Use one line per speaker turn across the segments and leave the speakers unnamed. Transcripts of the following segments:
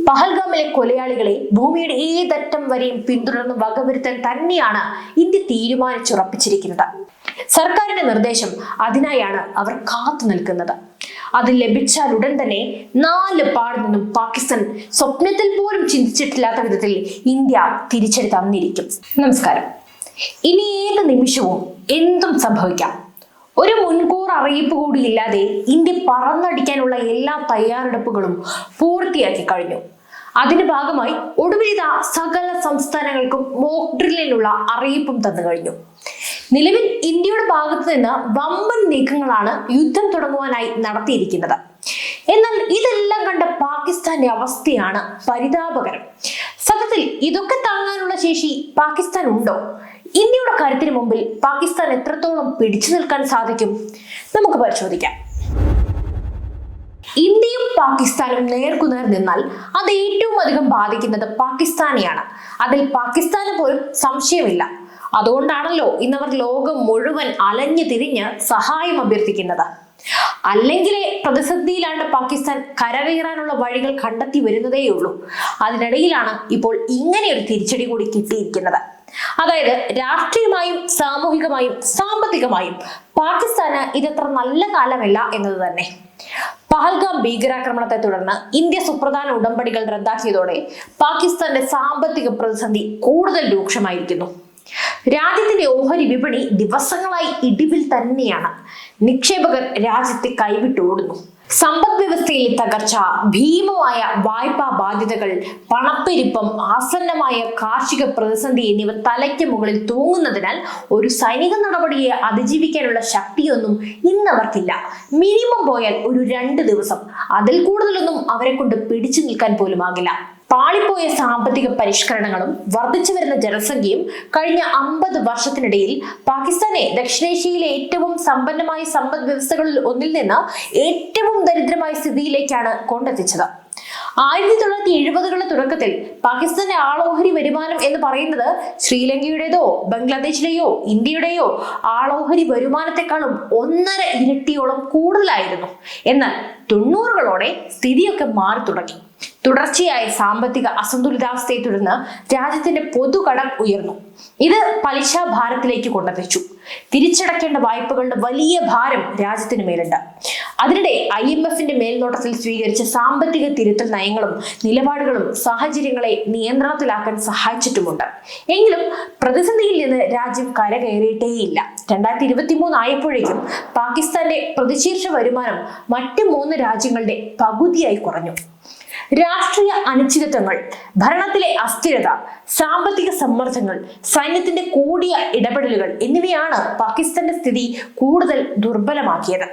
പഹൽഗാമിലെ കൊലയാളികളെ ഭൂമിയുടെ ഏതറ്റം വരെയും പിന്തുടർന്ന് വകവരുത്താൻ തന്നെയാണ് ഇന്ത്യ തീരുമാനിച്ചുറപ്പിച്ചിരിക്കുന്നത്. സർക്കാരിന്റെ നിർദ്ദേശം അതിനായാണ് അവർ കാത്തു നിൽക്കുന്നത്. അത് ലഭിച്ചാൽ ഉടൻ തന്നെ 4 പാട് നിന്നും പാകിസ്ഥാൻ സ്വപ്നത്തിൽ പോലും ചിന്തിച്ചിട്ടില്ലാത്ത വിധത്തിൽ ഇന്ത്യ തിരിച്ചടി തന്നിരിക്കും. നമസ്കാരം. ഇനി ഏത് നിമിഷവും എന്തും സംഭവിക്കാം. ഒരു മുൻകൂർ അറിയിപ്പ് കൂടി ഇല്ലാതെ ഇന്ത്യ പറന്നടിക്കാനുള്ള എല്ലാ തയ്യാറെടുപ്പുകളും പൂർത്തിയാക്കി കഴിഞ്ഞു. അതിന്റെ ഭാഗമായി ഒടുവിലിത സകല സംസ്ഥാനങ്ങൾക്കും മോക്ക് ഡ്രില്ലിനുള്ള അറിയിപ്പും തന്നു കഴിഞ്ഞു. നിലവിൽ ഇന്ത്യയുടെ ഭാഗത്ത് നിന്ന് വമ്പൻ നീക്കങ്ങളാണ് യുദ്ധം തുടങ്ങുവാനായി നടത്തിയിരിക്കുന്നത്. എന്നാൽ ഇതെല്ലാം കണ്ട പാകിസ്ഥാന്റെ അവസ്ഥയാണ് പരിതാപകരം. സത്യത്തിൽ ഇതൊക്കെ താങ്ങാനുള്ള ശേഷി പാകിസ്ഥാൻ ഉണ്ടോ? ഇന്ത്യയുടെ കരുത്തിന് മുമ്പിൽ പാകിസ്ഥാൻ എത്രത്തോളം പിടിച്ചു നിൽക്കാൻ സാധിക്കും? നമുക്ക് പരിശോധിക്കാം. ഇന്ത്യയും പാകിസ്ഥാനും നേർക്കുനേർ നിന്നാൽ അത് ഏറ്റവും അധികം ബാധിക്കുന്നത് പാകിസ്ഥാനെയാണ്. അതിൽ പാകിസ്ഥാന് പോലും സംശയമില്ല. അതുകൊണ്ടാണല്ലോ ഇന്നവർ ലോകം മുഴുവൻ അലഞ്ഞു തിരിഞ്ഞ് സഹായം അഭ്യർത്ഥിക്കുന്നത്. അല്ലെങ്കിലേ പ്രതിസന്ധിയിലാണ് പാകിസ്ഥാൻ കരകയറാനുള്ള വഴികൾ കണ്ടെത്തി വരുന്നതേയുള്ളൂ. അതിനിടയിലാണ് ഇപ്പോൾ ഇങ്ങനെ ഒരു തിരിച്ചടി കൂടി കിട്ടിയിരിക്കുന്നത്. അതായത് രാഷ്ട്രീയമായും സാമൂഹികമായും സാമ്പത്തികമായും പാകിസ്ഥാന് ഇതത്ര നല്ല കാലമല്ല എന്നത് തന്നെ. പഹൽഗാം ഭീകരാക്രമണത്തെ തുടർന്ന് ഇന്ത്യ സുപ്രധാന ഉടമ്പടികൾ റദ്ദാക്കിയതോടെ പാകിസ്ഥാന്റെ സാമ്പത്തിക പ്രതിസന്ധി കൂടുതൽ രൂക്ഷമായിരിക്കുന്നു. രാജ്യത്തിന്റെ ഓഹരി വിപണി ദിവസങ്ങളായി ഇടിവിൽ തന്നെയാണ്. നിക്ഷേപകർ രാജ്യത്തെ കൈവിട്ടോടുന്നു. സമ്പദ് വ്യവസ്ഥയിലെ തകർച്ച, ഭീമമായ വായ്പാ ബാധ്യതകൾ, പണപ്പെരുപ്പം, ആസന്നമായ കാർഷിക പ്രതിസന്ധി എന്നിവ തലയ്ക്ക് മുകളിൽ തൂങ്ങുന്നതിനാൽ ഒരു സൈനിക നടപടിയെ അതിജീവിക്കാനുള്ള ശക്തിയൊന്നും ഇന്നവർക്കില്ല. മിനിമം പോയാൽ ഒരു 2 ദിവസം, അതിൽ കൂടുതലൊന്നും അവരെ കൊണ്ട് പിടിച്ചു നിൽക്കാൻ പോലും ആകില്ല. പാളിപ്പോയ സാമ്പത്തിക പരിഷ്കരണങ്ങളും വർദ്ധിച്ചു വരുന്ന ജനസംഖ്യയും കഴിഞ്ഞ 50 വർഷത്തിനിടയിൽ പാകിസ്ഥാനെ ദക്ഷിണേഷ്യയിലെ ഏറ്റവും സമ്പന്നമായ സമ്പദ് വ്യവസ്ഥകളിൽ ഒന്നിൽ നിന്ന് ഏറ്റവും ദരിദ്രമായ സ്ഥിതിയിലേക്കാണ് കൊണ്ടെത്തിച്ചത്. 1970കളുടെ തുടക്കത്തിൽ പാകിസ്ഥാന്റെ ആളോഹരി വരുമാനം എന്ന് പറയുന്നത് ശ്രീലങ്കയുടേതോ ബംഗ്ലാദേശിലെയോ ഇന്ത്യയുടെയോ ആളോഹരി വരുമാനത്തെക്കാളും 1.5 ഇരട്ടിയോളം കൂടുതലായിരുന്നു. എന്നാൽ 90കളോടെ സ്ഥിതിയൊക്കെ മാറി തുടങ്ങി. തുടർച്ചയായ സാമ്പത്തിക അസന്തുലിതാവസ്ഥയെ തുടർന്ന് രാജ്യത്തിന്റെ പൊതുകടം ഉയർന്നു. ഇത് പലിശ ഭാരത്തിലേക്ക് കൊണ്ടെത്തിച്ചു. തിരിച്ചടക്കേണ്ട വായ്പകളുടെ വലിയ ഭാരം രാജ്യത്തിന് മേലുണ്ട്. അതിനിടെ IMFന്റെ മേൽനോട്ടത്തിൽ സ്വീകരിച്ച സാമ്പത്തിക തിരുത്തൽ നയങ്ങളും നിലപാടുകളും സാഹചര്യങ്ങളെ നിയന്ത്രണത്തിലാക്കാൻ സഹായിച്ചിട്ടുമുണ്ട്. എങ്കിലും പ്രതിസന്ധിയിൽ നിന്ന് രാജ്യം കരകയറിയിട്ടേയില്ല. 2023 ആയപ്പോഴേക്കും പാകിസ്ഥാന്റെ പ്രതിശീർഷ വരുമാനം മറ്റ് 3 രാജ്യങ്ങളുടെ പകുതിയായി കുറഞ്ഞു. രാഷ്ട്രീയ അനിശ്ചിതത്വങ്ങൾ, ഭരണത്തിലെ അസ്ഥിരത, സാമ്പത്തിക സമ്മർദ്ദങ്ങൾ, സൈന്യത്തിന്റെ കൂടിയ ഇടപെടലുകൾ എന്നിവയാണ് പാകിസ്ഥാന്റെ സ്ഥിതി കൂടുതൽ ദുർബലമാക്കിയത്.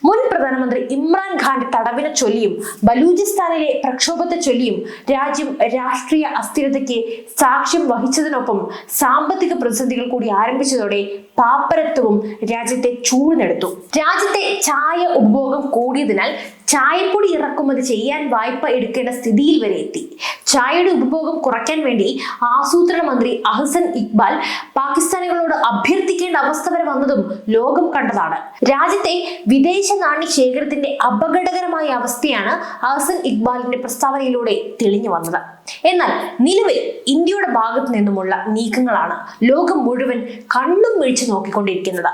മുൻ പ്രധാനമന്ത്രി ഇമ്രാൻഖാന്റെ തടവിനെ ചൊല്ലിയും ബലൂചിസ്ഥാനിലെ പ്രക്ഷോഭത്തെ ചൊല്ലിയും രാജ്യം രാഷ്ട്രീയ അസ്ഥിരതയ്ക്ക് സാക്ഷ്യം വഹിച്ചതിനൊപ്പം സാമ്പത്തിക പ്രതിസന്ധികൾ കൂടി ആരംഭിച്ചതോടെ പാപ്പരത്വവും രാജ്യത്തെ ചൂഴ്ന്നെടുത്തു. രാജ്യത്തെ ചായ ഉപഭോഗം കൂടിയതിനാൽ ചായപ്പൊടി ഇറക്കുമതി ചെയ്യാൻ വായ്പ എടുക്കേണ്ട സ്ഥിതിയിൽ വരെ എത്തി. ചായയുടെ ഉപഭോഗം കുറയ്ക്കാൻ വേണ്ടി ആസൂത്രണ മന്ത്രി അഹ്സൻ ഇക്ബാൽ പാകിസ്ഥാനികളോട് അഭ്യർത്ഥിക്കേണ്ട അവസ്ഥ വരെ വന്നതും ലോകം കണ്ടതാണ്. രാജ്യത്തെ വിദേശ നാണ്യ ശേഖരത്തിന്റെ അപകടകരമായ അവസ്ഥയാണ് അഹ്സൻ ഇക്ബാലിന്റെ പ്രസ്താവനയിലൂടെ തെളിഞ്ഞു വന്നത്. എന്നാൽ നിലവിൽ ഇന്ത്യയുടെ ഭാഗത്തു നിന്നുമുള്ള നീക്കങ്ങളാണ് ലോകം മുഴുവൻ കണ്ണും മിഴിച്ചു നോക്കിക്കൊണ്ടിരിക്കുന്നത്.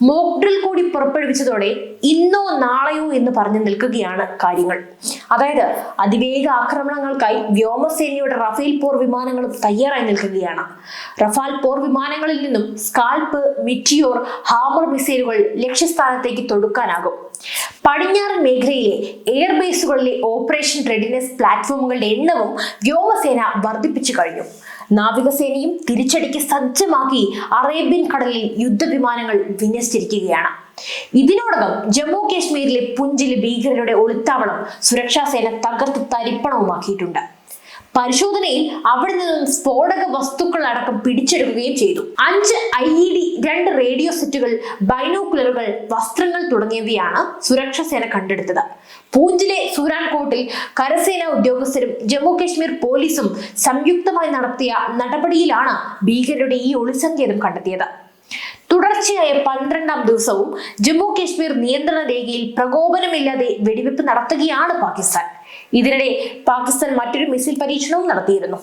മോക്ക് ഡ്രിൽ കൂടി പുറപ്പെടുവിച്ചതോടെ ഇന്നോ നാളെയോ എന്ന് പറഞ്ഞു നിൽക്കുകയാണ് കാര്യങ്ങൾ. അതായത് അതിവേഗ ആക്രമണങ്ങൾക്കായി വ്യോമസേനയുടെ റഫേൽ പോർ വിമാനങ്ങളും തയ്യാറായി നിൽക്കുകയാണ്. റഫാൽ പോർ വിമാനങ്ങളിൽ നിന്നും സ്കാൽപ്പ്, മിറ്റിയോർ, ഹാമർ മിസൈലുകൾ ലക്ഷ്യസ്ഥാനത്തേക്ക് തൊടുക്കാനാകും. പടിഞ്ഞാറൻ മേഖലയിലെ എയർബേസുകളിലെ ഓപ്പറേഷൻ റെഡിനെസ് പ്ലാറ്റ്ഫോമുകളുടെ എണ്ണവും വ്യോമസേന വർദ്ധിപ്പിച്ചു കഴിഞ്ഞു. നാവികസേനയും തിരിച്ചടിക്ക് സജ്ജമാക്കി അറേബ്യൻ കടലിൽ യുദ്ധവിമാനങ്ങൾ വിന്യസിച്ചിരിക്കുകയാണ്. ഇതിനോടകം ജമ്മു കാശ്മീരിലെ പുഞ്ചിലെ ഭീകരരുടെ ഒളിത്താവളം സുരക്ഷാ സേന തകർത്ത് തരിപ്പണവുമാക്കിയിട്ടുണ്ട്. പരിശോധനയിൽ അവിടെ നിന്നും സ്ഫോടക വസ്തുക്കൾ അടക്കം പിടിച്ചെടുക്കുകയും ചെയ്തു. 5 IED, 2 റേഡിയോ സെറ്റുകൾ, ബൈനോക്കുലറുകൾ, വസ്ത്രങ്ങൾ തുടങ്ങിയവയാണ് സുരക്ഷാ സേന കണ്ടെടുത്തത്. പൂഞ്ചിലെ സൂരാൻകോട്ടിൽ കരസേനാ ഉദ്യോഗസ്ഥരും ജമ്മു കാശ്മീർ പോലീസും സംയുക്തമായി നടത്തിയ നടപടിയിലാണ് ഭീകരരുടെ ഈ ഒളിസങ്കേതം കണ്ടെത്തിയത്. തുടർച്ചയായ 12ാം ദിവസവും ജമ്മു കാശ്മീർ നിയന്ത്രണ രേഖയിൽ പ്രകോപനമില്ലാതെ വെടിവെപ്പ് നടത്തുകയാണ് പാകിസ്ഥാൻ. ഇതിനിടെ പാകിസ്ഥാൻ മറ്റൊരു മിസൈൽ പരീക്ഷണവും നടത്തിയിരുന്നു.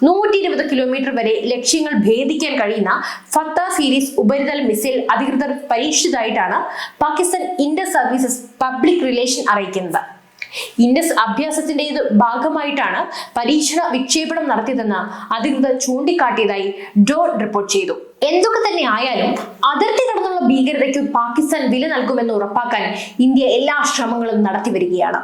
120 കിലോമീറ്റർ വരെ ലക്ഷ്യങ്ങൾ ഭേദിക്കാൻ കഴിയുന്ന ഫത്ത സീരീസ് ഉപരിതല മിസൈൽ അധികൃതർ പരീക്ഷിച്ചതായിട്ടാണ് Pakistan inter services public relation അറിയിക്കുന്നത്. ഇൻഡസ് അഭ്യാസത്തിന്റെ ഭാഗമായിട്ടാണ് പരീക്ഷണ വിക്ഷേപണം നടത്തിയതെന്ന് അധികൃതർ ചൂണ്ടിക്കാട്ടിയതായി ഡോൺ റിപ്പോർട്ട് ചെയ്തു. എന്തൊക്കെ തന്നെ ആയാലും അതിർത്തി കടന്നുള്ള ഭീകരതയ്ക്ക് പാകിസ്ഥാൻ വില നൽകുമെന്ന് ഉറപ്പാക്കാൻ ഇന്ത്യ എല്ലാ ശ്രമങ്ങളും നടത്തി വരികയാണ്.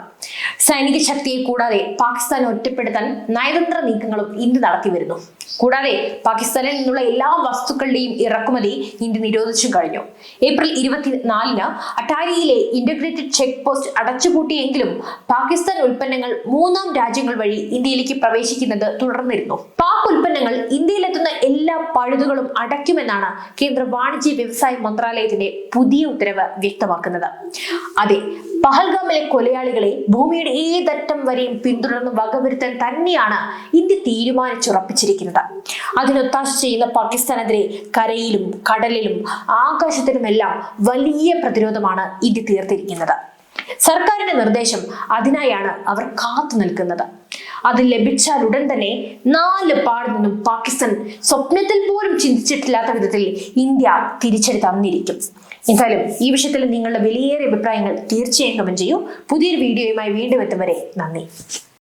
സൈനിക ശക്തിയെ കൂടാതെ പാകിസ്ഥാനെ ഒറ്റപ്പെടുത്താൻ നയതന്ത്ര നീക്കങ്ങളും ഇന്ത്യ നടത്തി വരുന്നു. കൂടാതെ പാകിസ്ഥാനിൽ നിന്നുള്ള എല്ലാ വസ്തുക്കളുടെയും ഇറക്കുമതി ഇന്ത്യ നിരോധിച്ചു കഴിഞ്ഞു. ഏപ്രിൽ 24-ന് അട്ടാരിയിലെ ഇന്റഗ്രേറ്റഡ് ചെക്ക് പോസ്റ്റ് അടച്ചുപൂട്ടിയെങ്കിലും പാകിസ്ഥാൻ ഉൽപ്പന്നങ്ങൾ മൂന്നാം രാജ്യങ്ങൾ വഴി ഇന്ത്യയിലേക്ക് പ്രവേശിക്കുന്നത് തുടർന്നിരുന്നു. പാക് ഉൽപ്പന്നങ്ങൾ ഇന്ത്യയിലെത്തുന്ന എല്ലാ പഴുതുകളും അടയ്ക്കുമെന്നാണ് കേന്ദ്ര വാണിജ്യ വ്യവസായ മന്ത്രാലയത്തിന്റെ പുതിയ ഉത്തരവ് വ്യക്തമാക്കുന്നത്. അതെ, പഹൽഗാമിലെ കൊലയാളികളെ ഭൂമിയുടെ ഏതറ്റം വരെയും പിന്തുടർന്ന് വകവരുത്താൻ തന്നെയാണ് ഇന്ത്യ തീരുമാനിച്ചുറപ്പിച്ചിരിക്കുന്നത്. അതിനൊത്താശ ചെയ്യുന്ന പാകിസ്ഥാനെതിരെ കരയിലും കടലിലും ആകാശത്തിലുമെല്ലാം വലിയ പ്രതിരോധമാണ് ഇന്ത്യ തീർത്തിരിക്കുന്നത്. സർക്കാരിന്റെ നിർദ്ദേശം അതിനായാണ് അവർ കാത്തു നിൽക്കുന്നത്. അത് ലഭിച്ചാൽ ഉടൻ തന്നെ 4 പാട് നിന്നും പാകിസ്ഥാൻ സ്വപ്നത്തിൽ പോലും ചിന്തിച്ചിട്ടില്ലാത്ത വിധത്തിൽ ഇന്ത്യ തിരിച്ചടി തന്നിരിക്കും. എന്തായാലും ഈ വിഷയത്തിൽ നിങ്ങളുടെ വിലയേറിയ അഭിപ്രായങ്ങൾ തീർച്ചയായും കമന്റ് ചെയ്യൂ. പുതിയൊരു വീഡിയോയുമായി വീണ്ടും എത്തും വരെ നന്ദി.